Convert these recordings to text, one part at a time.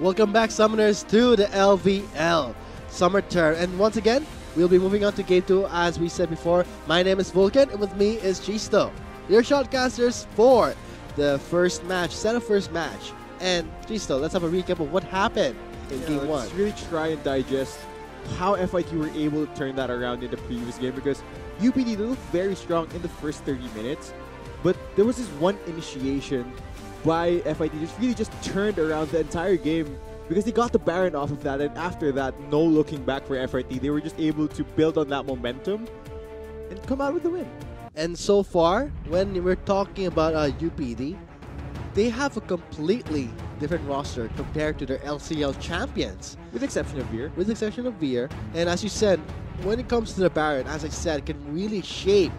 Welcome back, Summoners, to the LVL Summer Term. And once again, we'll be moving on to Game 2 as we said before. My name is Vulcan, and with me is Chisto, your shotcasters for the first match, set of first match. And Chisto, let's have a recap of what happened in Game 1. Let's really try and digest how FIT were able to turn that around in the previous game, because UPD looked very strong in the first 30 minutes, but there was this one initiation by FIT just turned around the entire game, because they got the Baron off of that, and after that, no looking back for FIT. They were just able to build on that momentum and come out with the win. And so far, when we're talking about UPD, they have a completely different roster compared to their LCL champions. With the exception of Veer. With the exception of Veer. And as you said, when it comes to the Baron, as I said, can really shape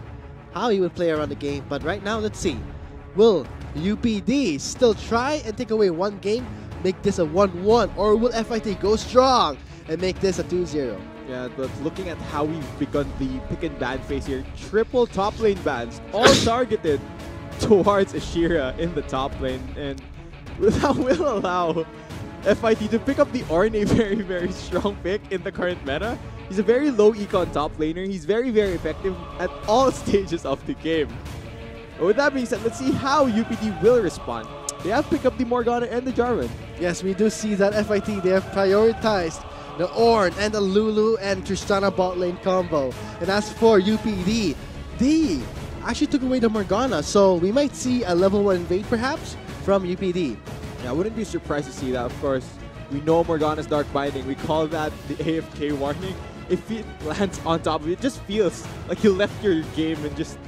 how he would play around the game. But right now, let's see. Will UPD still try and take away one game, make this a 1-1, or will FIT go strong and make this a 2-0? Yeah, but looking at how we've begun the pick and ban phase here, triple top lane bans, all targeted towards Ashira in the top lane, and that will allow FIT to pick up the Ornn, a very strong pick in the current meta. He's a very low econ top laner. He's very effective at all stages of the game. But with that being said, let's see how UPD will respond. They have picked up the Morgana and the Jarvan. Yes, we do see that FIT, they have prioritized the Ornn and the Lulu and Tristana bot lane combo. And as for UPD, they actually took away the Morgana, so we might see a level 1 invade perhaps from UPD. Yeah, I wouldn't be surprised to see that. Of course, we know Morgana's Dark Binding. We call that the AFK warning. If it lands on top of it, it just feels like you left your game and just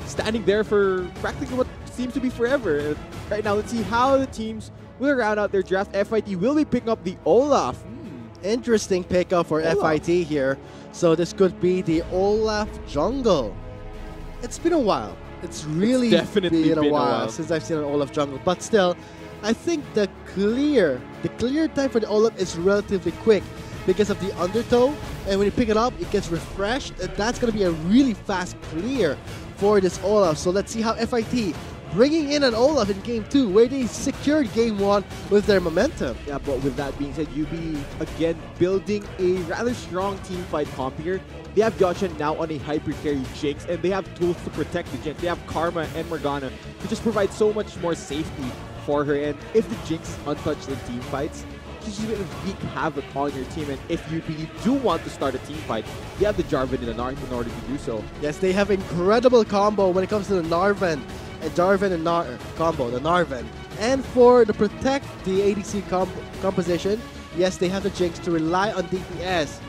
standing there for practically what seems to be forever. Right now, let's see how the teams will round out their draft. FIT will be picking up the Olaf. Interesting pickup for Olaf. FIT here. So this could be the Olaf jungle. It's been a while. It's really definitely been a while since I've seen an Olaf jungle. But still, I think the clear time for the Olaf is relatively quick because of the undertow. And when you pick it up, it gets refreshed. And that's going to be a really fast clear for this Olaf. So let's see how FIT bringing in an Olaf in Game 2, where they secured Game 1 with their momentum. Yeah, but with that being said, UB again building a rather strong team fight comp here. They have Gotcha now on a hyper carry Jinx, and they have tools to protect the Jinx. They have Karma and Morgana to just provide so much more safety for her. And if the Jinx is untouched in team fights, she's just going to wreak havoc on your team. And if UPD do want to start a team fight, they have the Jarvan and the Narn in order to do so. Yes, they have incredible combo when it comes to the Narvan. Jarvan and combo, the Narvan. And for the protect the ADC composition, yes, they have the Jinx to rely on DPS.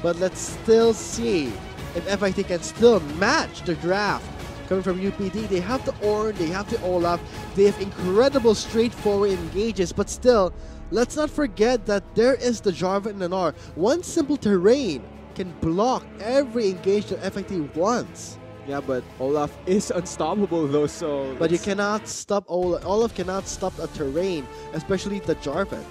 But let's still see if FIT can still match the draft coming from UPD. They have the Ornn, they have the Olaf, they have incredible straightforward engages, but still, let's not forget that there is the Jarvan and the Gnar. One simple terrain can block every engage that FIT wants. Yeah, but Olaf is unstoppable though, so... But you cannot stop Olaf. Olaf cannot stop a terrain, especially the Jarvan.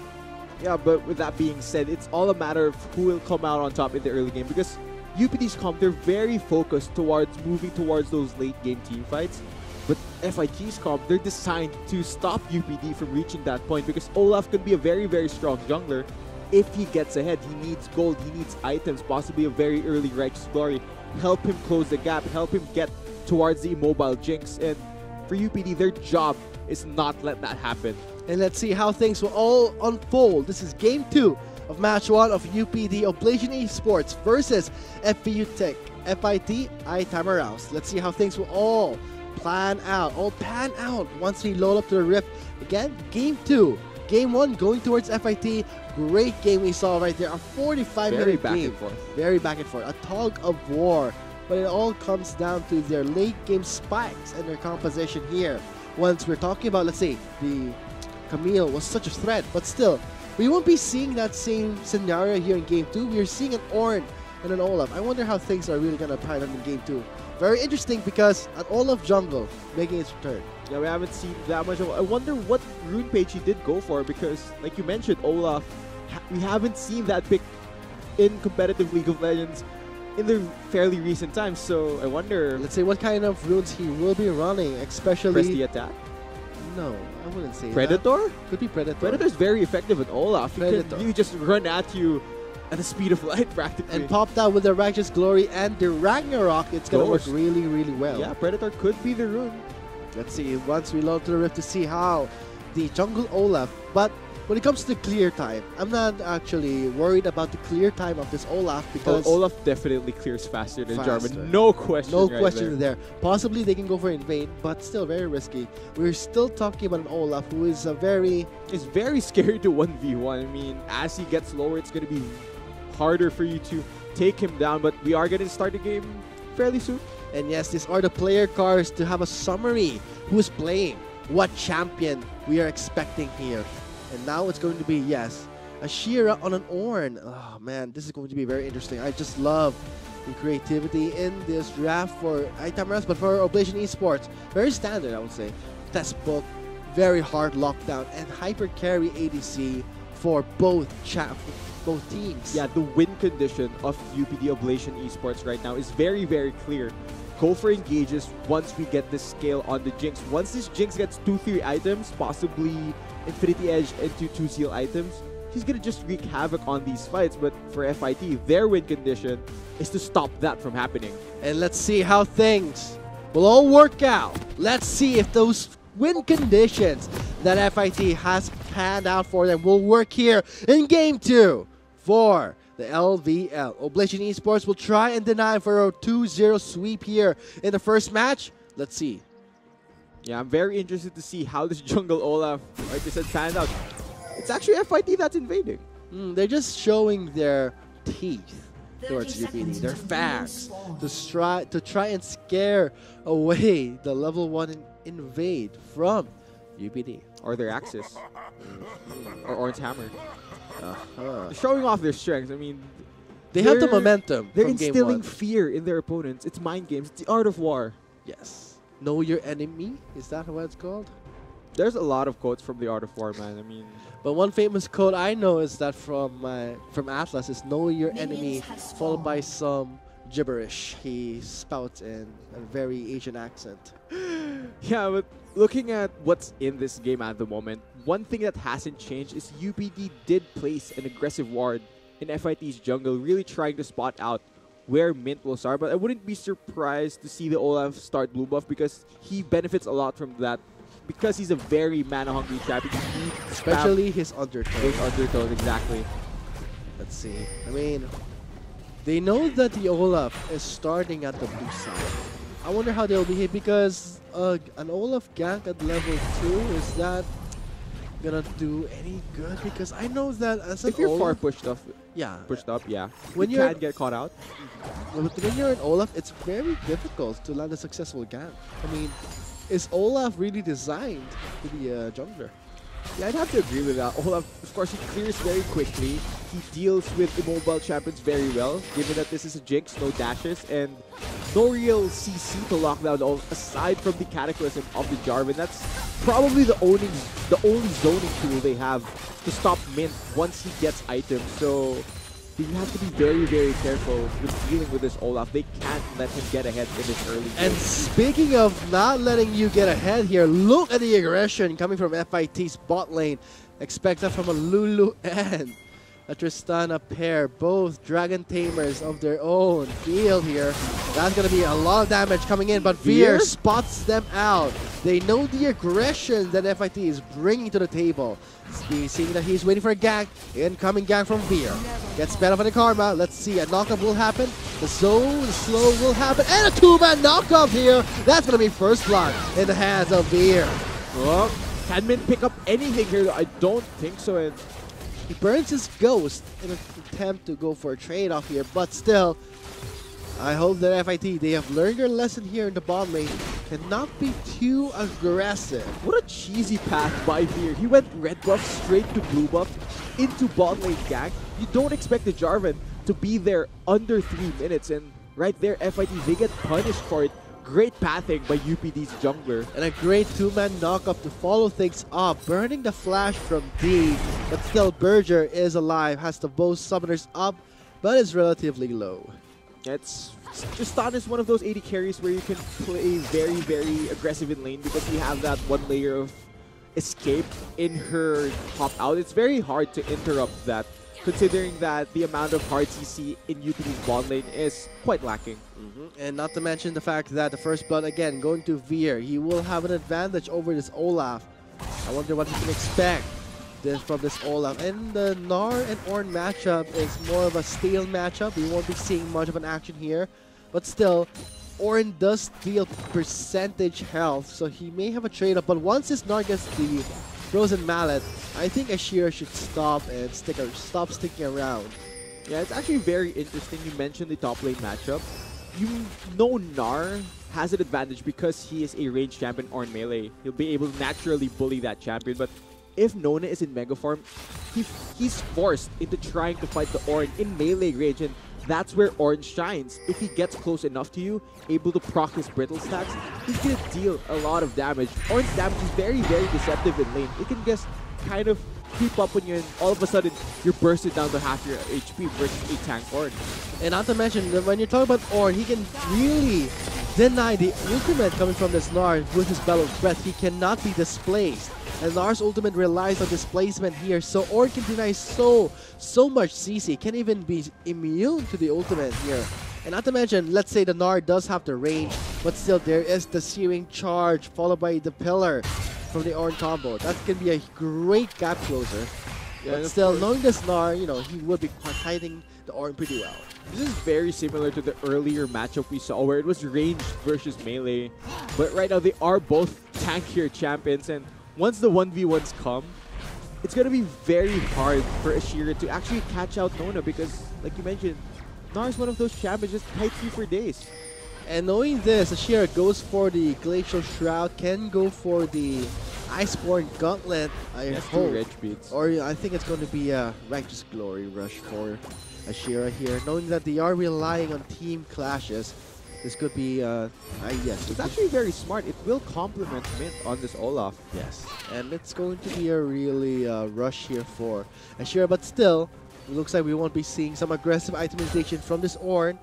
Yeah, but with that being said, it's all a matter of who will come out on top in the early game, because UPD's comp, they're very focused towards moving towards those late game team fights. But FIT's comp, they're designed to stop UPD from reaching that point, because Olaf can be a very strong jungler. If he gets ahead, he needs gold, he needs items, possibly a very early Righteous Glory. Help him close the gap, help him get towards the immobile Jinx. And for UPD, their job is not let that happen. And let's see how things will all unfold. This is Game 2 of Match 1 of UPD Oblation Esports versus FPU Tech. FIT, iTimerhouse. Let's see how things will all pan out once we load up to the Rift. Again, Game 2. Game 1 going towards FIT. Great game we saw right there. A 45-minute game. Very back and forth. A tug of war. But it all comes down to their late game spikes and their composition here. Once we're talking about, let's say, the Camille was such a threat, but still, we won't be seeing that same scenario here in Game 2. We're seeing an Ornn and an Olaf. I wonder how things are really going to pan out in Game 2. Very interesting because an Olaf jungle making its return. Yeah, we haven't seen that much of. I wonder what rune page he did go for, because, like you mentioned, Olaf, we haven't seen that pick in competitive League of Legends in the fairly recent times. So I wonder. Let's say what kind of runes he will be running, especially. Press the attack. No, I wouldn't say Predator? that. Could be Predator. Predator's very effective at Olaf. He Predator. can really just run at you at the speed of light practically. And popped out with the Righteous Glory and the Ragnarok. It's going to work really, really well. Yeah, Predator could be the rune. Let's see once we load to the Rift to see how the jungle Olaf. But when it comes to the clear time, I'm not actually worried about the clear time of this Olaf because Olaf definitely clears faster than Faster. Jarvan. No question. no right question there. there. Possibly they can go for invade, but still very risky. We're still talking about an Olaf who is a very... It's very scary to 1v1. I mean, as he gets lower, it's going to be harder for you to take him down, but we are going to start the game fairly soon. And yes, these are the player cards to have a summary who is playing, what champion we are expecting here. And now it's going to be, yes, a Shira on an Ornn. Oh man, this is going to be very interesting. I just love the creativity in this draft for Itameras, but for Oblation Esports, very standard, I would say. Test book, very hard lockdown, and hyper carry ADC for both teams. Yeah, the win condition of UPD Oblation Esports right now is very, very clear. Go for engages once we get this scale on the Jinx. Once this Jinx gets 2-3 items, possibly Infinity Edge into 2 seal items, he's gonna just wreak havoc on these fights. But for FIT, their win condition is to stop that from happening. And let's see how things will all work out. Let's see if those win conditions that FIT has panned out for them will work here in Game 2 for the LVL. Oblation Esports will try and deny for a 2-0 sweep here in the first match. Let's see. Yeah, I'm very interested to see how this jungle Olaf, like I said, pans out. It's actually FIT that's invading. They're just showing their teeth towards UPD, their fangs, to try and scare away the level 1 invade from UPD. Or their Axis. Or Ornn's Hammer. Uh-huh. Showing off their strengths. I mean, They have the momentum. They're from game instilling 1. fear in their opponents. It's mind games. It's the art of war. Yes. Know your enemy? Is that what it's called? There's a lot of quotes from the art of war, man. I mean, but one famous quote I know is that from Atlas is "Know your enemy," followed by some gibberish he spouts in a very Asian accent. yeah, but looking at what's in this game at the moment, one thing that hasn't changed is UPD did place an aggressive ward in FIT's jungle, really trying to spot out where Mint will start. But I wouldn't be surprised to see the Olaf start blue buff because he benefits a lot from that. Because he's a very mana-hungry champion. Especially his undertone. His undertone, exactly. Let's see. I mean, they know that the Olaf is starting at the blue side. I wonder how they'll behave because an Olaf gank at level 2, is that gonna do any good? Because I know that as an if you're Olaf, far pushed up, yeah, when you can get caught out. But when you're an Olaf, it's very difficult to land a successful gank. I mean, is Olaf really designed to be a jungler? Yeah, I'd have to agree with that. Olaf, of course, he clears very quickly. He deals with immobile champions very well, given that this is a Jinx, no dashes, and no real CC to lock down aside from the Cataclysm of the Jarvan. That's probably the only zoning tool they have to stop Mint once he gets items. So you have to be very, very careful with dealing with this Olaf. They can't let him get ahead in this early game. And speaking of not letting you get ahead here, look at the aggression coming from FIT's bot lane. Expect that from a Lulu and a Tristana pair, both Dragon Tamers of their own field here. That's going to be a lot of damage coming in, but Veer spots them out. They know the aggression that FIT is bringing to the table. Seeing that he's waiting for a gank, incoming gank from Veer. Gets sped up on the Karma. Let's see, a knockup will happen. The slow will happen, and a 2-man knockup here. That's going to be first blood in the hands of Veer. Well, can Mint pick up anything here? I don't think so. And he burns his ghost in an attempt to go for a trade-off here, but still, I hope that FIT, they have learned their lesson here in the bottom lane. Cannot be too aggressive. What a cheesy path by Veer. He went red buff straight to blue buff into bot lane gank. You don't expect the Jarvan to be there under 3 minutes, and right there, FIT, they get punished for it. Great pathing by UPD's jungler. And a great 2-man knockup to follow things up. Burning the flash from D, but still Berger is alive. Has the both summoners up, but is relatively low. Tristan is one of those AD carries where you can play very, very aggressive in lane because you have that one layer of escape in her hop out. It's very hard to interrupt that, considering that the amount of hard CC in UPD's bot lane is quite lacking. And not to mention the fact that the first blood, again, going to Veer, he will have an advantage over this Olaf. I wonder what he can expect from this Olaf. And the Gnar and Ornn matchup is more of a stale matchup. We won't be seeing much of an action here. But still, Ornn does deal percentage health, so he may have a trade-up. But once his Gnar gets the Frozen Mallet, I think Ashira should stop sticking around. Yeah, it's actually very interesting. You mentioned the top lane matchup. You know Gnar has an advantage because he is a ranged champion or in melee. He'll be able to naturally bully that champion. But if Nona is in mega form, he's forced into trying to fight the Ornn in melee range, and that's where Ornn shines. If he gets close enough to you, able to proc his brittle stacks, he's gonna deal a lot of damage. Ornn's damage is very, very deceptive in lane. It can just kind of creep up on you, and all of a sudden you're bursted down to half your HP versus a tank Ornn. And not to mention that when you're talking about Ornn, he can really deny the ultimate coming from this Gnar with his Bellow's Breath. He cannot be displaced. And Gnar's ultimate relies on displacement here, so Ornn can deny so much CC. Can't even be immune to the ultimate here. And not to mention, let's say the Gnar does have the range, but still there is the Searing Charge followed by the Pillar from the Ornn combo. That can be a great gap closer. Yeah, but still, knowing this Gnar, you know, he would be hiding the Ornn pretty well. This is very similar to the earlier matchup we saw where it was ranged versus melee. But right now they are both tankier champions, and once the 1v1s come, it's going to be very hard for Ashira to actually catch out Nona because, like you mentioned, Gnar is one of those champions just kites you for days. And knowing this, Ashira goes for the Glacial Shroud, can go for the Iceborne Gauntlet, I hope. Or I think it's going to be a Righteous Glory rush for Ashira here. Knowing that they are relying on team clashes, this could be, yes. It's actually very smart. It will complement Mint on this Olaf. Yes. And it's going to be a really rush here for Ashira, but still, it looks like we won't be seeing some aggressive itemization from this Ornn.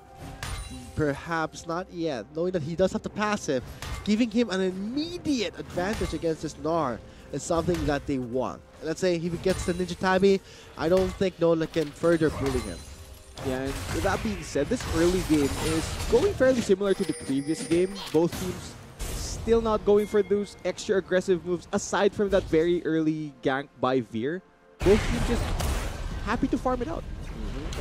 Perhaps not yet, knowing that he does have the passive, giving him an immediate advantage against this Gnar is something that they want. Let's say if he gets the Ninja Tabi, I don't think Nona can further bully him. Yeah, and with that being said, this early game is going fairly similar to the previous game. Both teams still not going for those extra aggressive moves aside from that very early gank by Veer. Both teams just happy to farm it out.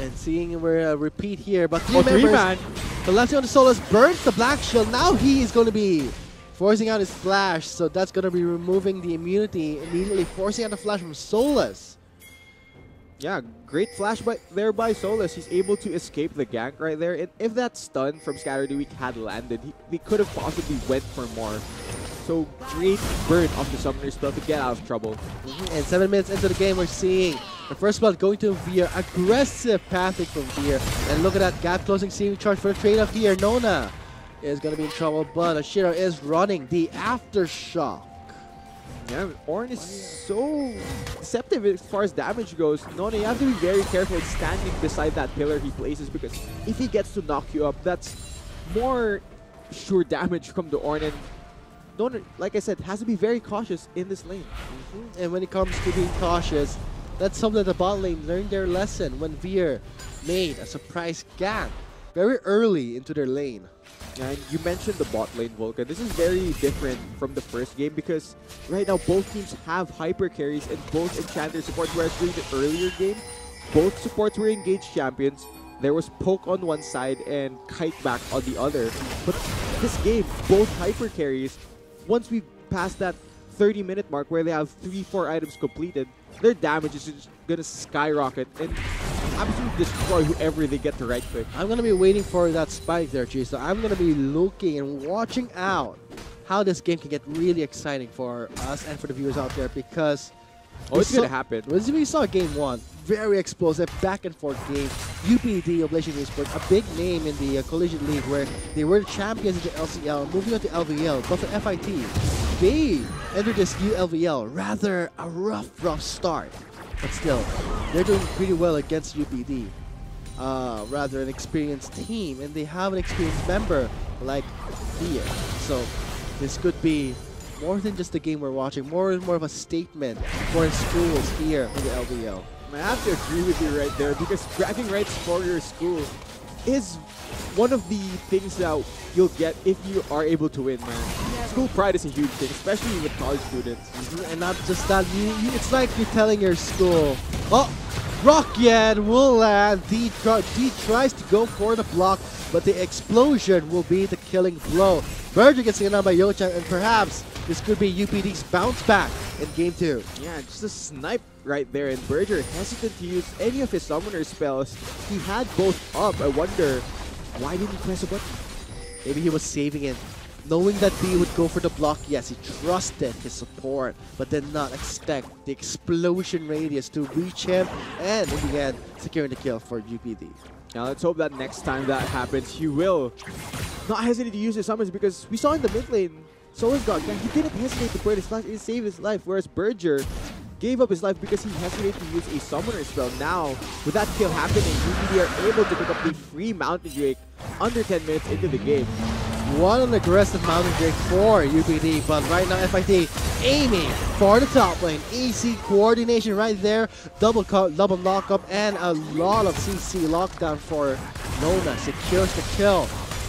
And seeing we're a repeat here, but three-man. The Lencion de Solas burns the Black Shield. Now he is going to be forcing out his flash, so that's going to be removing the immunity, immediately forcing out the flash from Solas. Yeah, great flash there by Solas. He's able to escape the gank right there, and if that stun from Scatter the Weak had landed, he could have possibly went for more. So great burn of the Summoner spell to get out of trouble. And 7 minutes into the game, we're seeing the first blood going to Veer. Aggressive pathing from Veer. And look at that gap closing Searing Charge for the trade-off here. Nona is going to be in trouble, but Ashira is running the Aftershock. Yeah, Ornn is so deceptive as far as damage goes. Nona, you have to be very careful standing beside that pillar he places because if he gets to knock you up, that's more sure damage from the Ornn. And Nona, like I said, has to be very cautious in this lane. And when it comes to being cautious, that's something that the bot lane learned their lesson when Veer made a surprise gank very early into their lane. And you mentioned the bot lane, Volkan. This is very different from the first game because right now both teams have hyper carries and both enchanter supports, whereas during the earlier game, both supports were engaged champions. There was poke on one side and kite back on the other. But this game, both hyper carries, once we pass that 30-minute mark where they have 3-4 items completed, their damage is just going to skyrocket and absolutely destroy whoever they get to right click. I'm going to be waiting for that spike there, G. So I'm going to be looking and watching out how this game can get really exciting for us and for the viewers out there because... Oh, it's going to happen. We saw game 1. Very explosive, back and forth game. UPD, Oblation Esports, a big name in the Collision League where they were the champions in the LCL, moving on to LVL. But for FIT, they entered this new LVL, rather a rough start. But still, they're doing pretty well against UPD. Rather an experienced team, and they have an experienced member like Thea. So this could be more than just the game we're watching, more and more of a statement for schools here in the LBL. I have to agree with you right there because bragging rights for your school is one of the things that you'll get if you are able to win, man. School pride is a huge thing, especially with college students. And not just that, it's like you're telling your school, oh, Rocket will land. D tries to go for the block, but the explosion will be the killing blow. Berger gets taken out by Yochan, and perhaps this could be UPD's bounce back in Game 2. Yeah, just a snipe right there, and Berger hesitant to use any of his summoner spells. He had both up. I wonder, why didn't he press a button? Maybe he was saving it. Knowing that B would go for the block, yes, he trusted his support, but did not expect the explosion radius to reach him, and in the end, securing the kill for UPD. Now let's hope that next time that happens, he will not hesitate to use his summons, because we saw in the mid lane, Solar's God, he didn't hesitate to put his life, he saved his life, whereas Berger gave up his life because he hesitated to use a summoner spell. Now, with that kill happening, UPD are able to pick up the free Mountain Drake under 10 minutes into the game. What an aggressive Mountain Drake for UPD, but right now FIT aiming for the top lane. Easy coordination right there, double knock-up, and a lot of CC lockdown for Nona. Secures the kill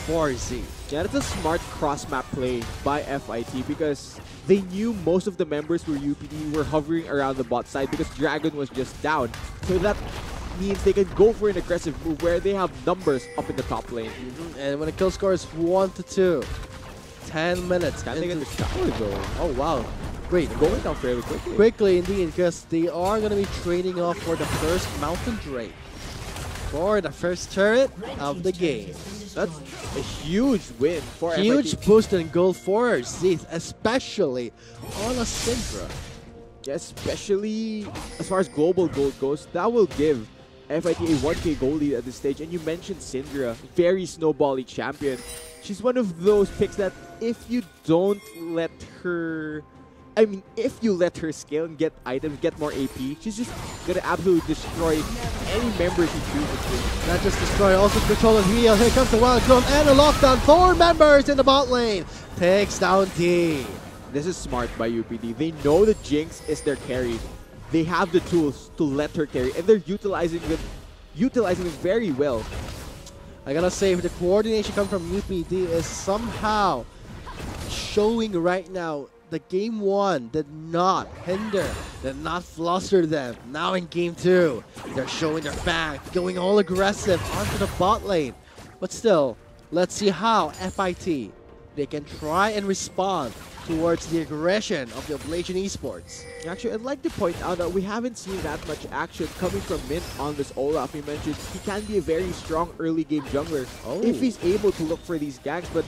for Z. Yeah, that's a smart cross-map play by FIT because they knew most of the members for UPD were hovering around the bot side because Dragon was just down. So that means they can go for an aggressive move where they have numbers up in the top lane. And when the kill score is 1-2, 10 minutes. Can they get the tower though? Oh wow. Great. Going down fairly quickly. Quickly indeed, because they are going to be trading off for the first Mountain Drake. For the first turret of the game. That's a huge win for Huge FIT. boost in gold for Zeth, especially on a Syndra. Especially as far as global gold goes, that will give FIT a 1k gold lead at this stage. And you mentioned Syndra, very snowbally champion. She's one of those picks that if you don't let her, if you let her scale and get items, get more AP, she's just gonna absolutely destroy any member she chooses to. Not just destroy, also control and heal. Here comes the wild growth and a lockdown. 4 members in the bot lane. Takes down D. This is smart by UPD. They know that Jinx is their carry. They have the tools to let her carry, and they're utilizing it very well. I gotta say, if the coordination comes from UPD is somehow showing right now. The game 1 did not hinder, did not fluster them. Now in game 2, they're showing their back, going all aggressive onto the bot lane. But still, let's see how FIT, they can try and respond towards the aggression of the Oblation Esports. Actually, I'd like to point out that we haven't seen that much action coming from Mint on this Olaf. We mentioned he can be a very strong early game jungler if he's able to look for these ganks, but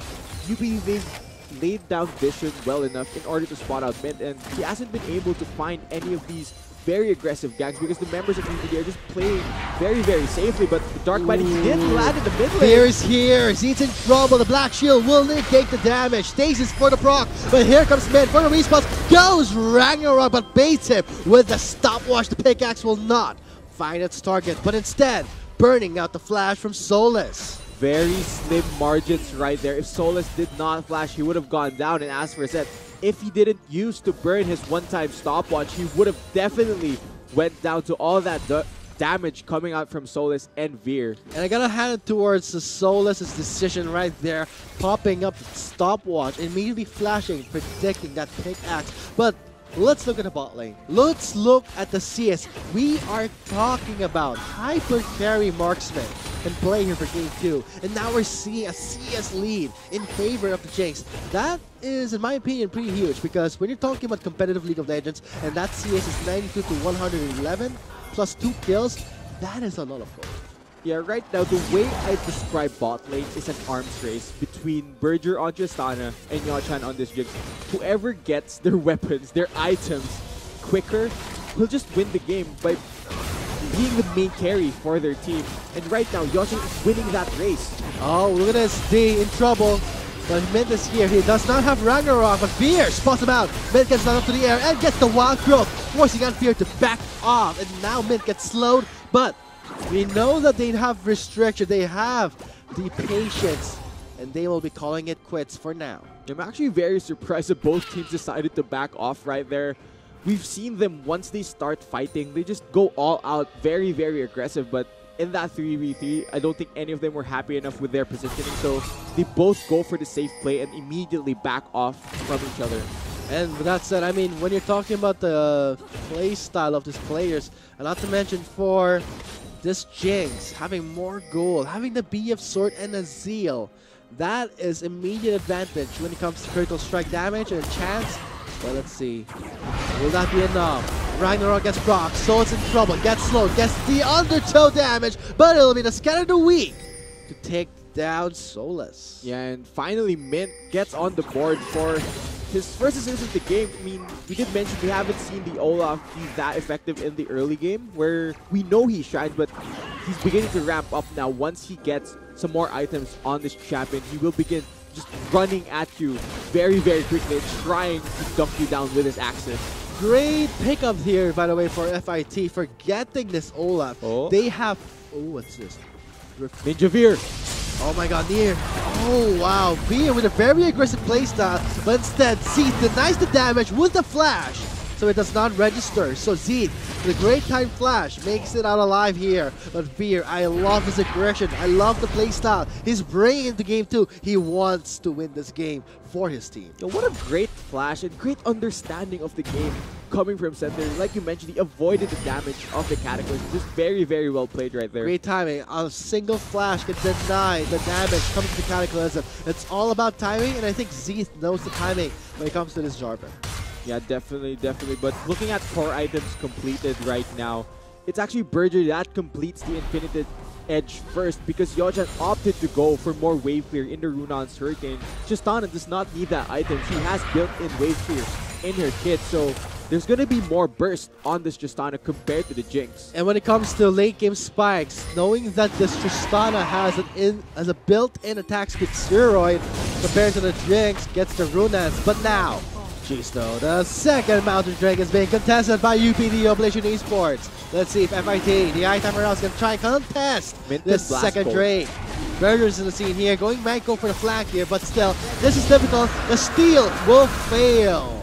UPD, they've laid down vision well enough in order to spot out Mint, and he hasn't been able to find any of these very aggressive ganks because the members of UPD are just playing very, very safely. But the Dark Bite did land in the mid lane. Fear is here. Z's in trouble. The Black Shield will negate the damage. Stasis for the proc. But here comes Mint for the response. Goes Ragnarok, but baits him with the stopwatch. The pickaxe will not find its target, but instead burning out the flash from Solus. Very slim margins right there. If Solus did not flash, he would have gone down. And as for said, if he didn't use to burn his one-time stopwatch, he would have definitely went down to all that damage coming out from Solus and Veer. And I gotta hand it towards the Solus' decision right there, popping up the stopwatch, immediately flashing, predicting that pickaxe. But let's look at the bot lane. Let's look at the CS. We are talking about hyper carry marksman and play here for game 2. And now we're seeing a CS lead in favor of the Jinx. That is, in my opinion, pretty huge because when you're talking about competitive League of Legends and that CS is 92 to 111 plus 2 kills, that is a lot of gold. Yeah, right now, the way I describe bot lane is an arms race between Berger on Tristana and Yochan on this Jinx. Whoever gets their weapons, their items quicker, will just win the game by being the main carry for their team. And right now, Yochan is winning that race. Oh, look at this. D in trouble. But Mint is here. He does not have Ragnarok, but Fear spots him out. Mint gets down up to the air and gets the wild growth, forcing on Fear to back off. And now Mint gets slowed, but we know that they have restriction. They have the patience and they will be calling it quits for now. I'm actually very surprised that both teams decided to back off right there. We've seen them, once they start fighting, they just go all out, very, very aggressive. But in that 3v3, I don't think any of them were happy enough with their positioning. So they both go for the safe play and immediately back off from each other. And with that said, I mean, when you're talking about the play style of these players, and not to mention for this Jinx, having more gold, having the BF sword and a Zeal, that is immediate advantage when it comes to critical strike damage and chance. But let's see, will that be enough? Ragnarok gets proc, so it's in trouble, gets slowed, gets the undertow damage, but it'll be the scatter of the week to take down Solus. Yeah, and finally Mint gets on the board for his first assist of the game. I mean, we did mention we haven't seen the Olaf be that effective in the early game, where we know he shines, but he's beginning to ramp up now. Once he gets some more items on this champion, he will begin just running at you very, very quickly and trying to dunk you down with his axes. Great pickup here, by the way, for FIT for getting this Olaf. Oh. They have... Oh, what's this? Ninja Veer. Oh my god, Nier. Oh wow, Veer with a very aggressive playstyle, but instead Zeke denies the damage with the flash, so it does not register. So Zeke, with a great time flash, makes it out alive here. But Veer, I love his aggression, I love the playstyle. He's bringing into game 2. He wants to win this game for his team. Yo, what a great flash and great understanding of the game coming from center. Like you mentioned, he avoided the damage of the Cataclysm. Just very, very well played right there. Great timing. A single flash can deny the damage coming to the Cataclysm. It's all about timing, and I think Zeeth knows the timing when it comes to this Jarvan. Yeah, definitely, definitely. But looking at core items completed right now, it's actually Berger that completes the Infinited Edge first, because Yochan opted to go for more wave clear in the Runon's Hurricane. Tristana does not need that item. She has built-in wave clear in her kit, so there's going to be more burst on this Tristana compared to the Jinx. And when it comes to late game spikes, knowing that this Tristana has a built-in attack speed steroid compared to the Jinx gets the Runans, but now, jeez though, the second Mountain Drake is being contested by UPD Oblation Esports. Let's see if FIT, the item rounds, can try contest this second Drake. Berger's in the scene here, might go for the flank here, but still, this is difficult. The steal will fail.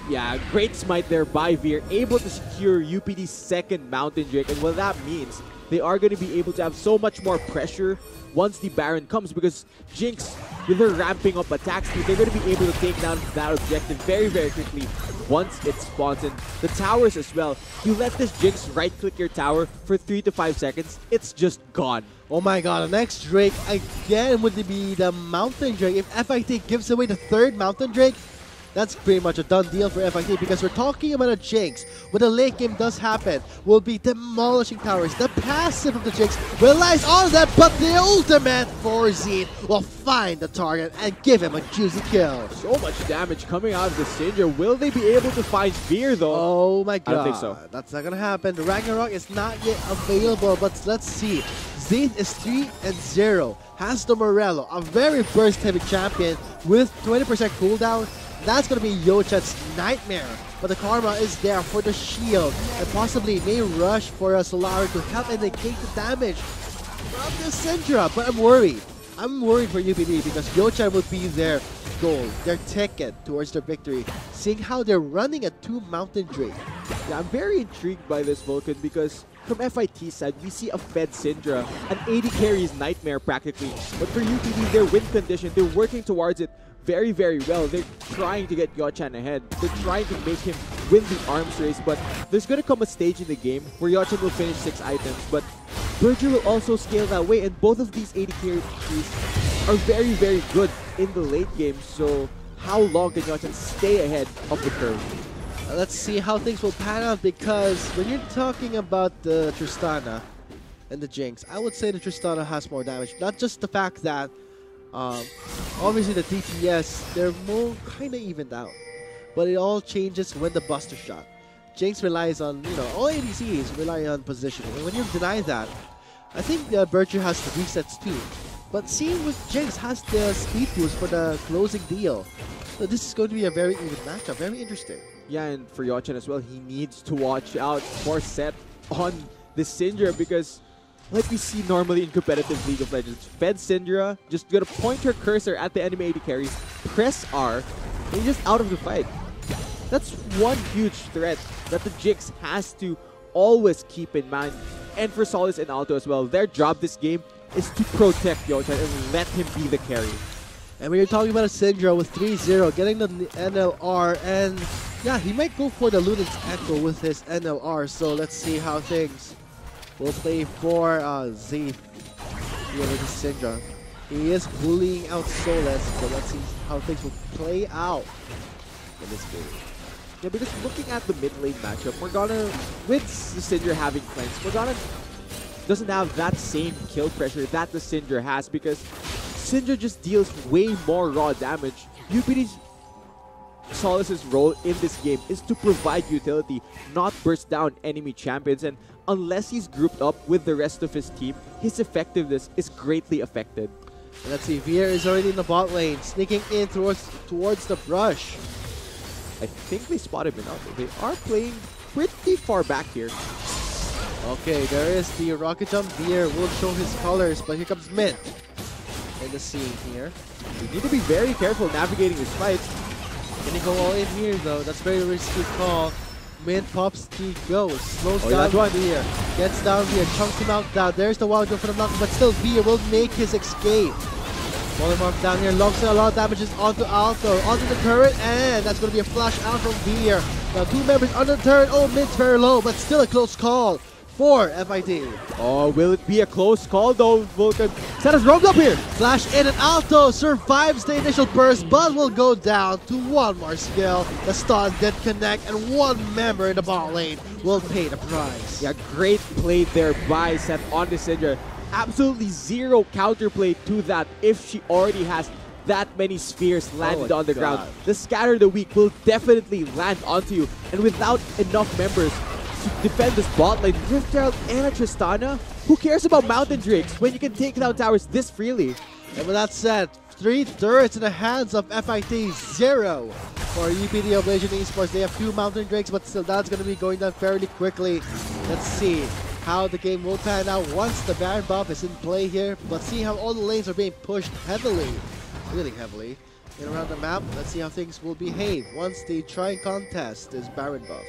Yeah, great smite there by Veer, able to secure UPD's second Mountain Drake, and what that means, they are going to be able to have so much more pressure once the Baron comes, because Jinx, with her ramping up attack speed, they're going to be able to take down that objective very, very quickly once it spawns in. The towers as well. You let this Jinx right-click your tower for 3 to 5 seconds, it's just gone. Oh my god, the next Drake again would be the Mountain Drake. If FIT gives away the third Mountain Drake, that's pretty much a done deal for FIT, because we're talking about a Jinx. When the late game does happen, we'll be demolishing towers. The passive of the Jinx relies on that, but the ultimate for Zed will find the target and give him a juicy kill. So much damage coming out of the Syndra. Will they be able to find Veer though? Oh my god. I don't think so. That's not gonna happen. The Ragnarok is not yet available, but let's see. Zed is 3-0. Has the Morello, a very burst-heavy champion with 20% cooldown. That's going to be Yochan's nightmare. But the Karma is there for the shield, and possibly may rush for a Solari to help and negate the damage from the Syndra. But I'm worried. I'm worried for UPD, because Yochan would be their goal, their ticket towards their victory, seeing how they're running a 2 Mountain Drake. Yeah, I'm very intrigued by this, Vulcan, because from FIT's side, we see a fed Syndra, an 80 carries nightmare practically. But for UPD, their win condition, they're working towards it very, very well. They're trying to get Yochan ahead. They're trying to make him win the arms race, but there's going to come a stage in the game where Yochan will finish 6 items, but Berger will also scale that way, and both of these 80 carries are very, very good in the late game, so how long can Yochan stay ahead of the curve? Let's see how things will pan out, because when you're talking about the Tristana and the Jinx, I would say the Tristana has more damage. Not just the fact that obviously the DPS, they're more kind of evened out, but it all changes when the Buster Shot. Jinx relies on, all ADCs rely on positioning, and when you deny that, I think Berger has the resets too. But seeing with Jinx has the speed boost for the closing deal, so this is going to be a very even matchup, very interesting. Yeah, and for Yochan as well, he needs to watch out for set on the Syndra, because like we see normally in competitive League of Legends. Fed Syndra, just gonna point her cursor at the enemy AD carry, press R, and you're just out of the fight. That's one huge threat that the Jinx has to always keep in mind. And for Solis and Alto as well, their job this game is to protect Yochan and let him be the carry. And when you're talking about a Syndra with 3-0, getting the NLR, and yeah, he might go for the Luden's Echo with his NLR, so let's see how things will play for Zeke here with the Syndra. He is bullying out Solis, so let's see how things will play out in this game. Yeah, because looking at the mid lane matchup, Morgana, with the Syndra having cleanse, Morgana doesn't have that same kill pressure that the Syndra has because Syndra just deals way more raw damage. UPD's Solis's role in this game is to provide utility, not burst down enemy champions, and unless he's grouped up with the rest of his team, his effectiveness is greatly affected. And let's see, Veer is already in the bot lane, sneaking in towards the brush. I think they spotted him enough. They are playing pretty far back here. Okay, there is the rocket jump. Veer will show his colors, but here comes Mint in the scene here. You need to be very careful navigating this fight. Can he go all in here though? That's a very risky call. Mint pops the ghost, slows down that's one. Veer, gets down Veer, chunks him out down. There's the wild jump for the knock, but still Veer will make his escape. Polymorph down here, logs in a lot of damages onto Alto, onto the turret, and that's going to be a flash out from Veer. Now 2 members under the turret. Oh, Mint's very low, but still a close call for FIT. Oh, will it be a close call though, Vulcan? Setta's roamed up here. Flash in and Alto survives the initial burst, but will go down to 1 more skill. The stun did connect, and 1 member in the bot lane will pay the price. Yeah, great play there by Seth on the Syndra. Absolutely zero counterplay to that if she already has that many spheres landed on the ground. The Scatter the Weak will definitely land onto you, and without enough members to defend this bot lane, Rift Herald and a Tristana, who cares about Mountain Drakes when you can take down towers this freely? And with that said, 3 turrets in the hands of FIT, 0 for UPD Oblation Esports. They have 2 Mountain Drakes, but still that's going to be going down fairly quickly. Let's see how the game will pan out once the Baron buff is in play here, but see how all the lanes are being pushed heavily, really heavily, in around the map. Let's see how things will behave once they try and contest this Baron buff.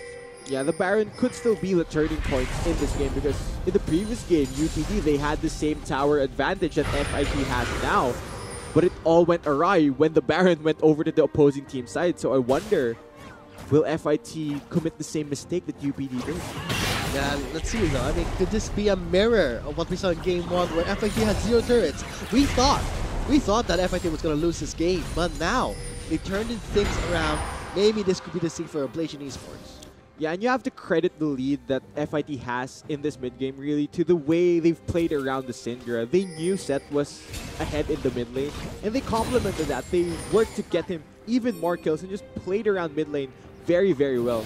Yeah, the Baron could still be the turning point in this game because in the previous game, UPD, they had the same tower advantage that FIT has now, but it all went awry when the Baron went over to the opposing team side. So I wonder, will FIT commit the same mistake that UPD did? Yeah, let's see though. I mean, could this be a mirror of what we saw in Game 1 where FIT had 0 turrets? We thought that FIT was going to lose this game, but now they turned things around. Maybe this could be the scene for Oblation Esports. Yeah, and you have to credit the lead that FIT has in this mid-game really to the way they've played around the Syndra. They knew Seth was ahead in the mid lane, and they complemented that. They worked to get him even more kills and just played around mid lane very, very well.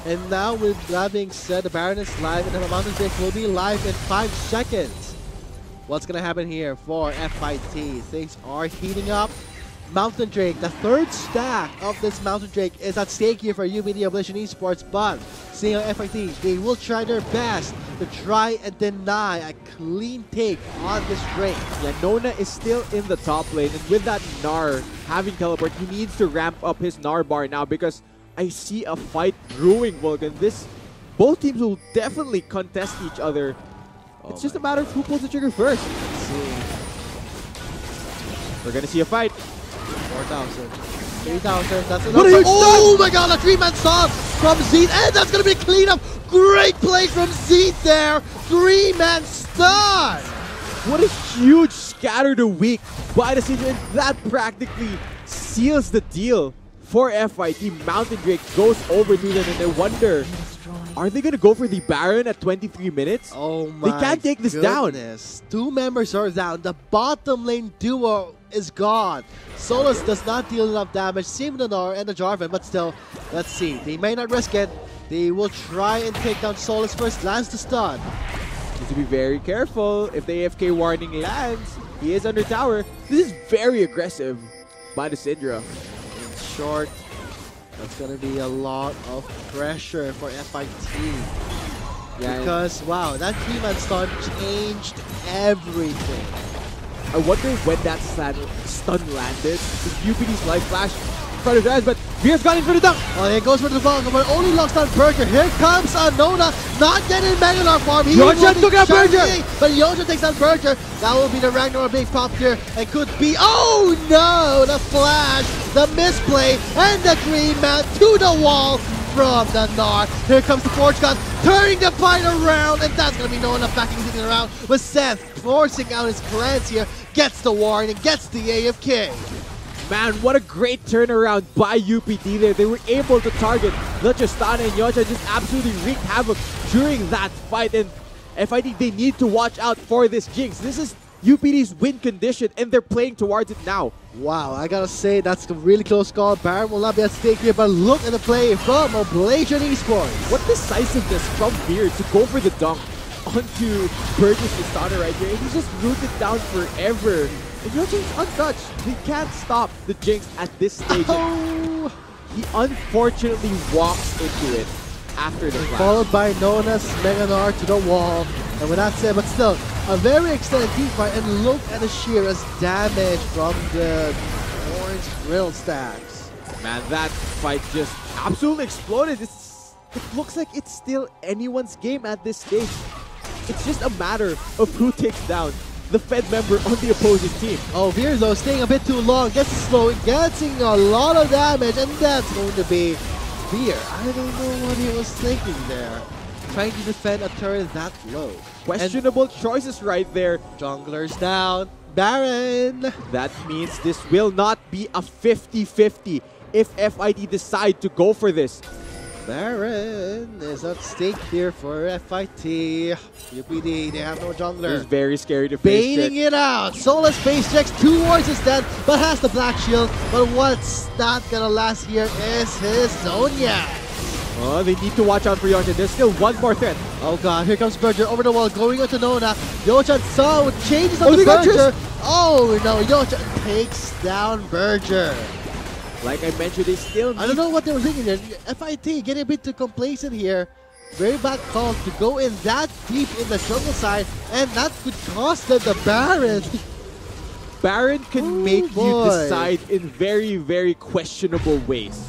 And now with that being said, the Baron is live and the Mountain Drake will be live in 5 seconds. What's going to happen here for FIT? Things are heating up. Mountain Drake, the 3rd stack of this Mountain Drake is at stake here for UPD Oblation Esports, but seeing how FIT, they will try their best to try and deny a clean take on this Drake. Yeah, Nona is still in the top lane, and with that Gnar having teleport, he needs to ramp up his Gnar bar now because I see a fight brewing, Vulcan. Both teams will definitely contest each other. It's just a matter of who pulls the trigger first. Let's see. We're gonna see a fight. 4,000. 3,000. That's enough. Oh my god, a 3-man stop from Zeet. And that's going to be a cleanup. Great play from Zeet there. 3-man stun. What a huge Scatter the Weak by the Syndra, and that practically seals the deal for FIT. Mountain Drake goes over to them, and I wonder, are they going to go for the Baron at 23 minutes? Oh my They can't take this down. 2 members are down. The bottom lane duo is gone. Solus does not deal enough damage. Same with the Gnar and the Jarvan, but still, let's see. They may not risk it. They will try and take down Solus first. Lands the stun. Need to be very careful. If the AFK warning lands, he is under tower. This is very aggressive by the Syndra. In short, that's going to be a lot of pressure for FIT. Yeah, because, wow, that 3-man stun changed everything. I wonder when that stun landed. UPD's life flash in front of his eyes, but Veer's gone in for the dunk. Oh, here goes for the ball, but only locks down Berger. Here comes Nona, not getting Megalar farm. Yochan took out Berger! But Yochan takes out Berger. That will be the Ragnar big pop here, and could be, oh no, the flash, the misplay, and the green man to the wall from the Gnar. Here comes the Forge God, turning the fight around, and that's going to be Nona backing things around with Seth forcing out his clans here, gets the warning, and gets the AFK. Man, what a great turnaround by UPD there. They were able to target not just Tana and Yochan, just absolutely wreaked havoc during that fight. And FID, they need to watch out for this Jinx. This is UPD's win condition, and they're playing towards it now. Wow, I gotta say, that's a really close call. Baron will not be at stake here, but look at the play from Oblation Esports. What decisiveness from Veer to go for the dunk onto Burgess Vistana right here. And he's just rooted down forever. And Yochan's untouched. He can't stop the Jinx at this stage. Oh. He unfortunately walks into it after the flash. Followed by Nona's Meganar to the wall. And with that said, but still, a very extended team fight. And look at the sheer damage from the orange grill stacks. Man, that fight just absolutely exploded. It looks like it's still anyone's game at this stage. It's just a matter of who takes down the Fed member on the opposing team. Oh, Veer though staying a bit too long, gets slow, getting a lot of damage, and that's going to be Veer. I don't know what he was thinking there. Trying to defend a turret that low. Questionable choices right there. Junglers down. Baron. That means this will not be a 50-50 if FID decide to go for this. Baron is at stake here for FIT. UPD, they have no jungler. It's very scary to face Baiting it out. Soulless face checks towards his dead, but has the black shield. But what's not gonna last here is his Zonya. Oh, they need to watch out for Yochan. There's still one more threat. Oh god, here comes Berger over the wall, going on to Nona. Yochan saw changes on Oh, the they got Berger. Oh no, Yochan takes down Berger. Like I mentioned, they still need... I don't know what they were thinking there. FIT getting a bit too complacent here. Very bad call to go in that deep in the jungle side, and that could cost them the Baron. Baron can make you decide in very, very questionable ways.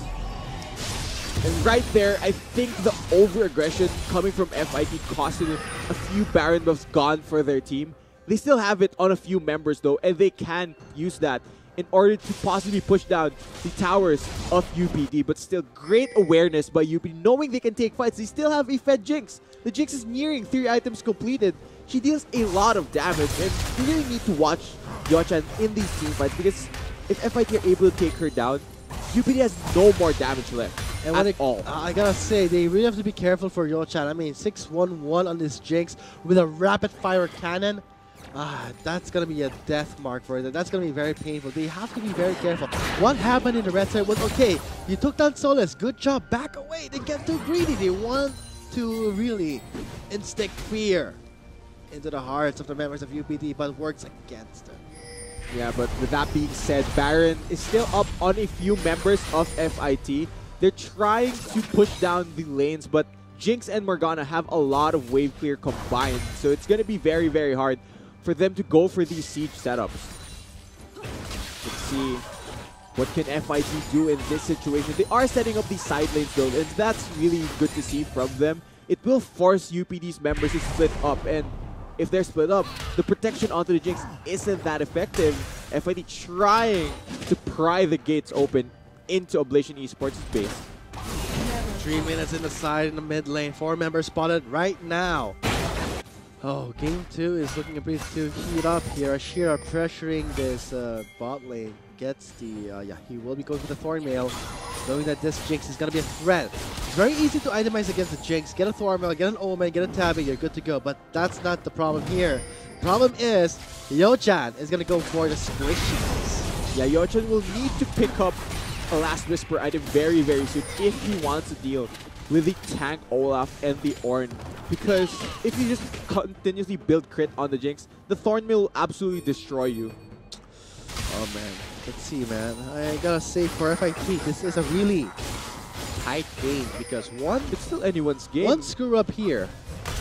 And right there, I think the over-aggression coming from FIT costing them a few Baron buffs gone for their team. They still have it on a few members though, and they can use that in order to possibly push down the towers of UPD. But still, great awareness by UPD, knowing they can take fights. They still have a Fed Jinx. The Jinx is nearing 3 items completed. She deals a lot of damage, and you really need to watch Yochan in these team fights, because if FIT are able to take her down, UPD has no more damage left at all. I gotta say, they really have to be careful for Yochan. I mean, 6-1-1 on this Jinx with a rapid-fire cannon. That's going to be a death mark for them. That's going to be very painful. They have to be very careful. What happened in the red side was, okay, you took down Solus. Good job. Back away. They get too greedy. They want to really instill fear into the hearts of the members of UPD, but works against them. Yeah, but with that being said, Baron is still up on a few members of FIT. They're trying to push down the lanes, but Jinx and Morgana have a lot of wave clear combined, so it's going to be very, very hard for them to go for these siege setups. Let's see what can FIT do in this situation. They are setting up these side lanes though, and that's really good to see from them. It will force UPD's members to split up, and if they're split up, the protection onto the Jinx isn't that effective. FIT trying to pry the gates open into Oblation Esports' base. 3 minutes in the side in the mid lane. 4 members spotted right now. Oh, game 2 is looking a bit too heat up here. Ashira pressuring this bot lane. Gets the, yeah, he will be going for the Thornmail, knowing that this Jinx is going to be a threat. It's very easy to itemize against the Jinx. Get a Thornmail, get an Omen, get a Tabby, you're good to go. But that's not the problem here. The problem is, Yochan is going to go for the squishies. Yeah, Yochan will need to pick up a Last Whisper item very, very soon if he wants to deal with the tank Olaf and the Ornn. Because if you just continuously build crit on the Jinx, the Thornmail will absolutely destroy you. Oh man, let's see man. I gotta say for FIT, this is a really tight game because it's still anyone's game. One screw up here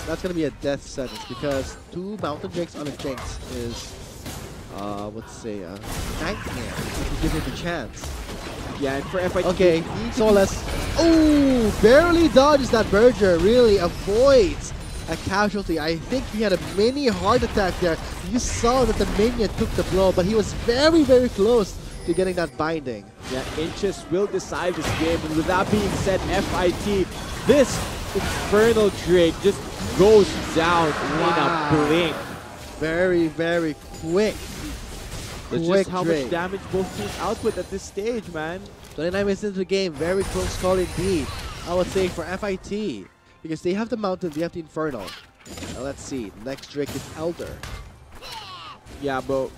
That's gonna be a death sentence because 2 Mountain Drakes on a Jinx is, let's say, a nightmare if you give it a chance. Yeah, and for FIT, okay, so let's. Oh, barely dodges that Berger. Really avoids a casualty. I think he had a mini heart attack there. You saw that the minion took the blow, but he was very, very close to getting that binding. Yeah, inches will decide this game. And with that being said, FIT, this Infernal Drake just goes down in a blink. Very, very quick. That's just how much damage both teams output at this stage, man. 29 minutes into the game, very close call indeed. I would say for FIT, because they have the Mountain, they have the Infernal. Now let's see, next Drake is Elder. Yeah, but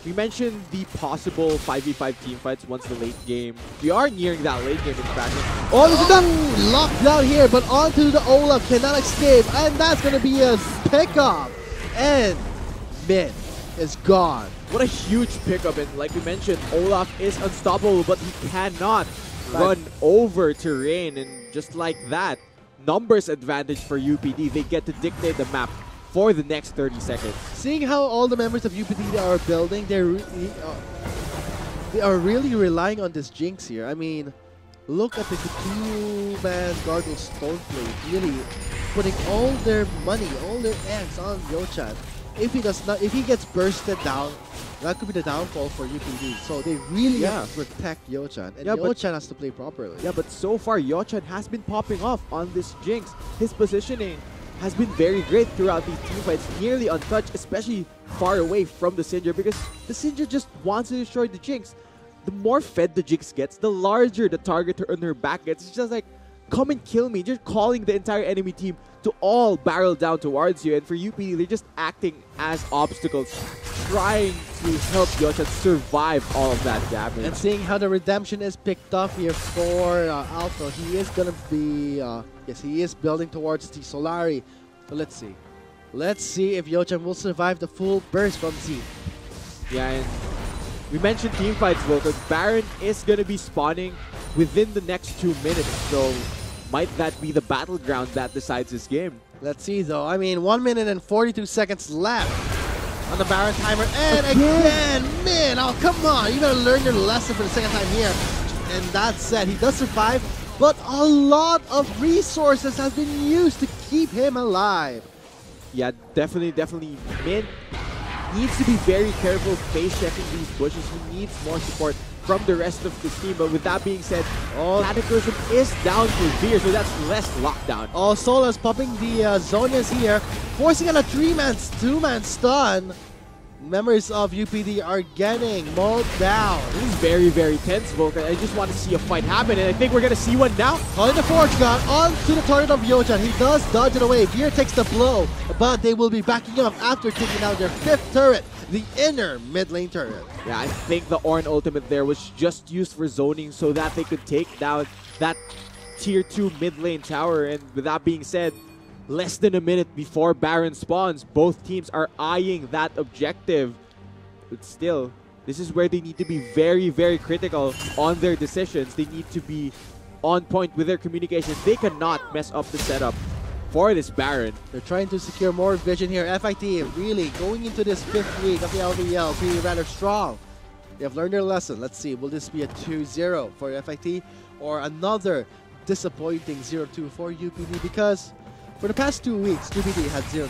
we mentioned the possible 5v5 teamfights once the late game. We are nearing that late game in fact. Oh, there's a locked down here, but onto the Olaf, cannot escape, and that's going to be a pickup. And mid is gone. What a huge pickup, and like we mentioned, Olaf is unstoppable, but he cannot run over terrain, and just like that, numbers advantage for UPD. They get to dictate the map for the next 30 seconds. Seeing how all the members of UPD are building, they are really relying on this Jinx here. I mean, look at the 2-man Gargle Stoneblade, really putting all their money, all their eggs on Yochan. If he does not, if he gets bursted down, that could be the downfall for UPD. So they really have to protect Yochan, and Yochan has to play properly. Yeah, but so far Yochan has been popping off on this Jinx. His positioning has been very great throughout these teamfights, nearly untouched, especially far away from the Syndra, because the Syndra just wants to destroy the Jinx. The more fed the Jinx gets, the larger the target on her back gets. It's just like, come and kill me. Just calling the entire enemy team to all barrel down towards you. And for UPD, they're just acting as obstacles, trying to help Yochan survive all of that damage. And seeing how the redemption is picked up here for Alpha, he is going to be, yes, he is building towards the Solari. So let's see. Let's see if Yochan will survive the full burst from Z. Yeah, and we mentioned teamfights, Volkan. Baron is going to be spawning within the next 2 minutes, so might that be the battleground that decides this game? Let's see though. I mean, 1 minute and 42 seconds left on the Baron timer. And again, man, oh come on. You gotta learn your lesson for the second time here. And that said, he does survive, but a lot of resources has been used to keep him alive. Yeah, definitely. Min needs to be very careful face checking these bushes. He needs more support from the rest of the team, but with that being said, Cataclysm is down for Veer, so that's less lockdown. Oh, Sola's popping the Zonias here, forcing on a 2-man stun. Members of UPD are getting mauled down. This is very, very tense, Volkan. I just want to see a fight happen, and I think we're going to see one now. Calling the Forge God onto the target of Yochan. He does dodge it away. Veer takes the blow, but they will be backing up after taking out their 5th turret, the inner mid lane turret. Yeah, I think the Ornn ultimate there was just used for zoning so that they could take down that tier 2 mid lane tower. And with that being said, less than a minute before Baron spawns, both teams are eyeing that objective. But still, this is where they need to be very, very critical on their decisions. They need to be on point with their communication. They cannot mess up the setup for this Baron. They're trying to secure more vision here. FIT really going into this 5th week of the LVL being rather strong. They have learned their lesson. Let's see, will this be a 2-0 for FIT or another disappointing 0-2 for UPD? Because for the past 2 weeks, UPD had 0-2.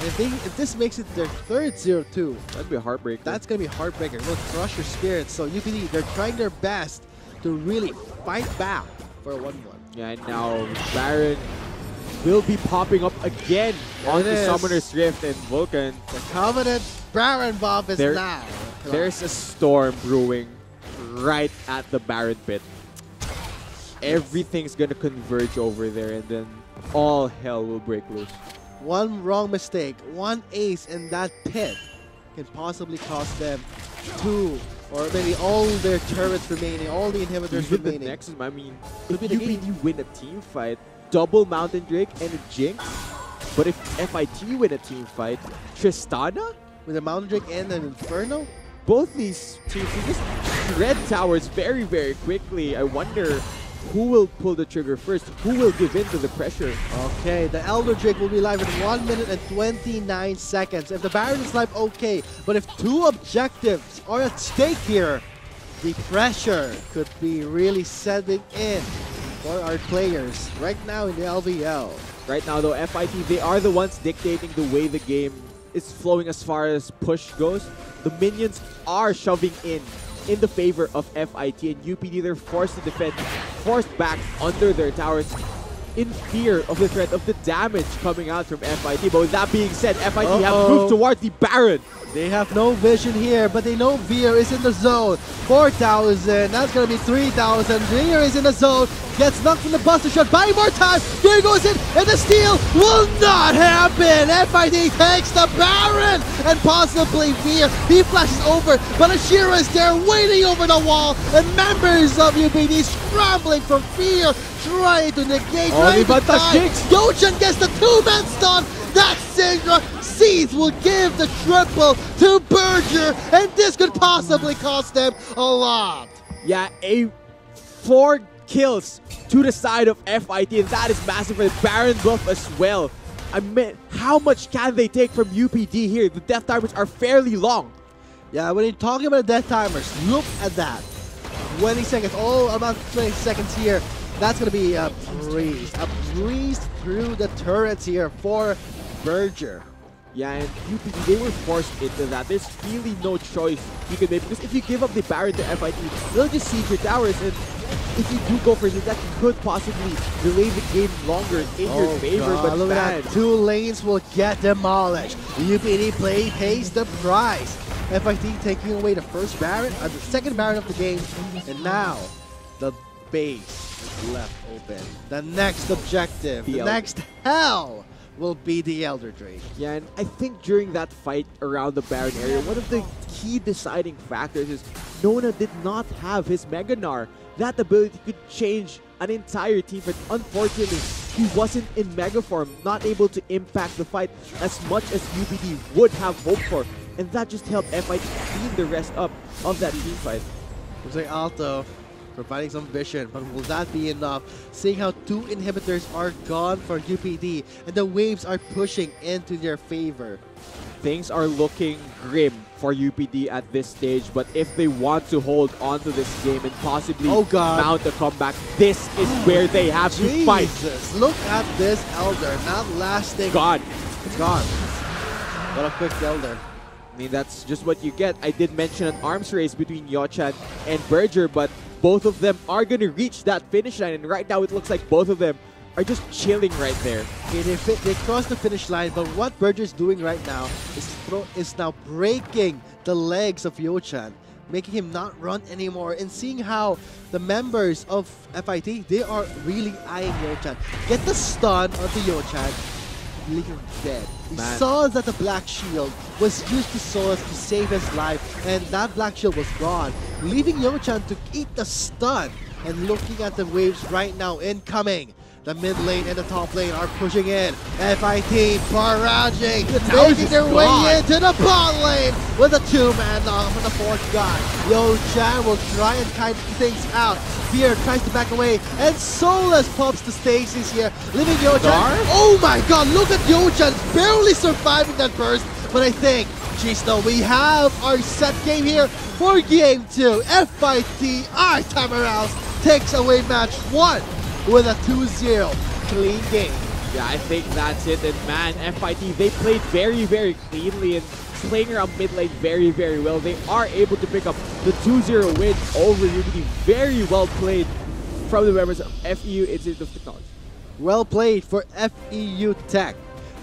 And if this makes it their 3rd 0-2, that'd be a heartbreaker. That's going to be a heartbreaker. It will crush your spirits. So UPD, they're trying their best to really fight back for a 1-1. Yeah, and now Baron will be popping up again on the Summoner's Rift, and Volkan. The Covenant Baron Bomb is now. There's a storm brewing right at the Baron pit. Everything's gonna converge over there, and then all hell will break loose. One wrong mistake, one ace in that pit can possibly cost them 2 or maybe all their turrets remaining, all the inhibitors remaining. The Nexus, I mean, if UPD win a team fight, double Mountain Drake and a Jinx. But if FIT win a team fight, Tristana? With a Mountain Drake and an Inferno? Both these teams can just shred towers very, very quickly. I wonder who will pull the trigger first? Who will give in to the pressure? Okay, the Elder Drake will be live in 1 minute and 29 seconds. If the Baron is live, okay. But if two objectives are at stake here, the pressure could be really setting in for our players right now in the LVL. Right now, though, FIT, they are the ones dictating the way the game is flowing as far as push goes. The minions are shoving in the favor of FIT, and UPD, they're forced to defend, forced back under their towers in fear of the threat of the damage coming out from FIT. But with that being said, FIT have moved towards the Baron. They have no vision here, but they know Veer is in the zone. 4,000, that's going to be 3,000. Veer is in the zone, gets knocked from the buster shot, buying more time. Veer goes in, and the steal will not happen. FIT takes the Baron, and possibly Veer. He flashes over, but Ashira is there waiting over the wall, and members of UPD scrambling for Veer, trying to negate, trying to die. Yochan gets the two-man stun. That Syndra Seeds will give the triple to Berger, and this could possibly cost them a lot. Yeah, 4 kills to the side of FIT, and that is massive for the Baron buff as well. I mean, how much can they take from UPD here? The death timers are fairly long. Yeah, when you're talking about death timers, look at that. 20 seconds, all about 20 seconds here. That's going to be a breeze through the turrets here for Berger. Yeah, and UPD, they were forced into that. There's really no choice you can make, because if you give up the Baron to FIT, they'll just siege your towers, and if you do go for it, that could possibly delay the game longer in your favor. God, but look at that. 2 lanes will get demolished. UPD pays the price. FIT taking away the first Baron, the second Baron of the game, and now the base left open. The next objective, the next hell will be the Elder Drake. Yeah, and I think during that fight around the Baron area, one of the key deciding factors is Nona did not have his Mega Gnar. That ability could change an entire team, but unfortunately, he wasn't in Mega form, not able to impact the fight as much as UPD would have hoped for. And that just helped FIT clean the rest up of that team fight. Looks like Alto providing some vision, but will that be enough? Seeing how 2 inhibitors are gone for UPD, and the waves are pushing into their favor. Things are looking grim for UPD at this stage, but if they want to hold on to this game and possibly mount a comeback, this is where they have to fight. Look at this Elder, not lasting. Gone. It's gone. What a quick Elder. I mean, that's just what you get. I did mention an arms race between Yochan and Berger, but both of them are going to reach that finish line, and right now it looks like both of them are just chilling right there. Okay, they crossed the finish line, but what Berger's doing right now is now breaking the legs of Yochan, making him not run anymore, and seeing how the members of FIT, they are really eyeing Yochan. Get the stun onto Yochan, leave him dead. We saw that the Black Shield was used to Solus to save his life, and that Black Shield was gone, leaving Yochan to eat the stun. And looking at the waves right now incoming, the mid lane and the top lane are pushing in. FIT barraging, making their way into the bot lane with a 2-man knock from the 4th guy. Yochan will try and kite things out. Fear tries to back away, and Solus pops the stasis here, leaving Yochan. Oh my god, look at Yochan barely surviving that burst. But I think, geez, no, we have our set game here for game 2. FIT, our time around, takes away match 1 with a 2-0 clean game. Yeah, I think that's it. And man, FIT, they played very, very cleanly and playing around mid lane very, very well. They are able to pick up the 2-0 win over UPD. Very well played from the members of FEU Institute of Technology. Well played for FEU Tech.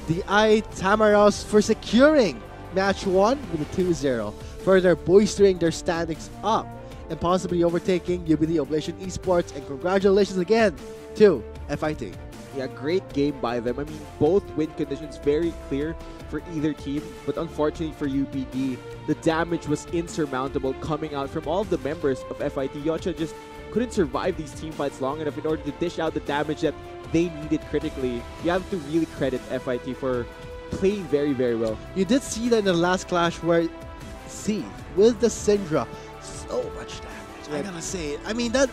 The Tamaros for securing match 1 with a 2-0. Further bolstering their standings up and possibly overtaking UPD Oblation Esports. And congratulations again to FIT. Yeah, great game by them. I mean, both win conditions very clear for either team, but unfortunately for UPD, the damage was insurmountable coming out from all of the members of FIT. Yochan just couldn't survive these team fights long enough in order to dish out the damage that they needed critically. You have to really credit FIT for playing very, very well. You did see that in the last clash where with the Syndra, so much damage. I gotta say it. I mean, that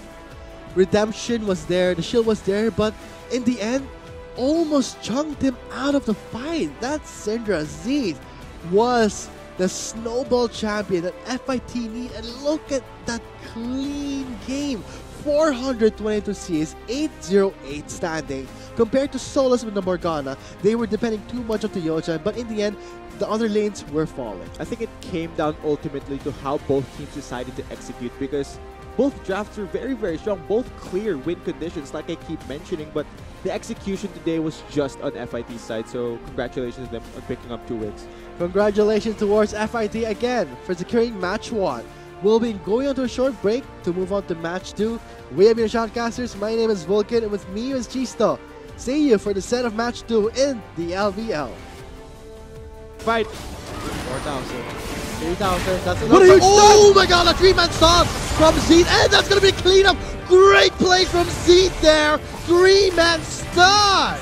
redemption was there, the shield was there, but in the end, almost chunked him out of the fight. That Syndra Z was the snowball champion that FIT need, and look at that clean game. 422 Cs, 808 standing. Compared to Solus with the Morgana, they were depending too much on the Yochan, but in the end, the other lanes were falling. I think it came down ultimately to how both teams decided to execute, because both drafts were very, very strong, both clear win conditions like I keep mentioning, but the execution today was just on FIT's side, so congratulations to them on picking up 2 wins. Congratulations towards FIT again for securing match 1. We'll be going on to a short break to move on to match 2. We have been your shoutcasters. My name is Vulcan, and with me is Gisto. See you for the set of match 2 in the LVL. Fight! 4,000. 3,000. That's enough. What a huge oh my god, a 3-man stop from Zeet, and that's going to be a cleanup. Great play from Zeet there. 3-man stun.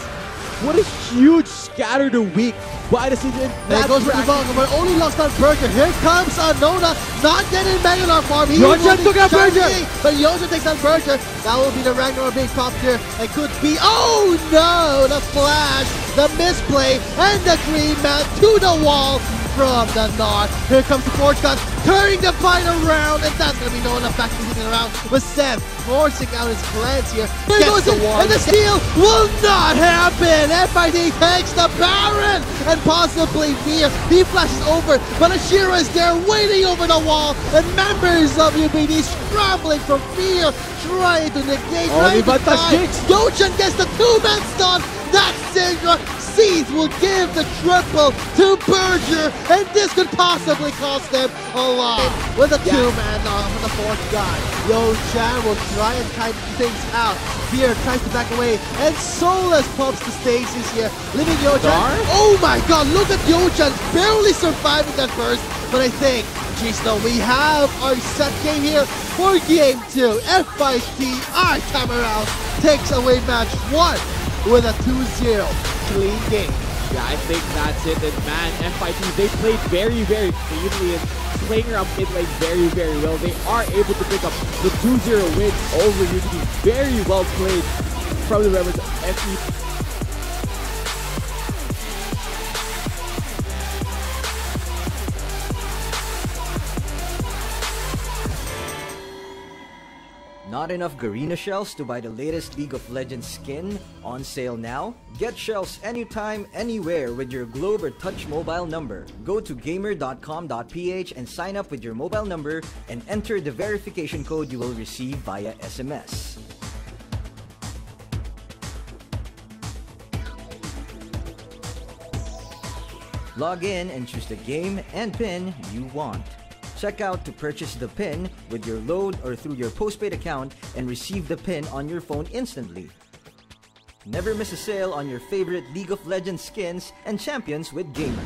What a huge scatter the weak by the season. There goes with the ball, but only lost on Berger. Here comes Anona, not getting Megalon farm. Yochan took out Berger, but Yochan takes out Berger. That will be the Ragnarok being popped here. It could be, oh no, the flash, the misplay, and the green man to the wall from the north. Here comes the Forge God, turning the fight around, and that's going to be Nona back to hitting around with Seth forcing out his plans here. There goes it, and the steal will not happen. FIT takes the Baron, and possibly Fear. He flashes over, but Ashira is there waiting over the wall, and members of UPD scrambling from Fear, trying to negate, trying to die. Yochan gets the 2-man stun. That Syndra Seeds will give the triple to Berger, and this could possibly cost them a lot. With a 2-man on the fourth guy, Yochan will try and kite things out. Fear tries to back away, and Solus pops the stasis here, leaving Yochan. Oh my god, look at Yochan barely surviving that burst, but I think, we have our set game here for game 2. FIT, our time around, takes away match 1 with a 2-0 clean game. Yeah, I think that's it. And man, FIT, they played very, very cleanly and playing around mid lane very, very well. They are able to pick up the 2-0 win over UPD. Very well played from the members of FIT. Not enough Garena shells to buy the latest League of Legends skin? On sale now? Get shells anytime, anywhere with your Globe or Touch mobile number. Go to gamer.com.ph and sign up with your mobile number and enter the verification code you will receive via SMS. Log in and choose the game and pin you want. Check out to purchase the pin with your load or through your postpaid account and receive the pin on your phone instantly. Never miss a sale on your favorite League of Legends skins and champions with Gamer.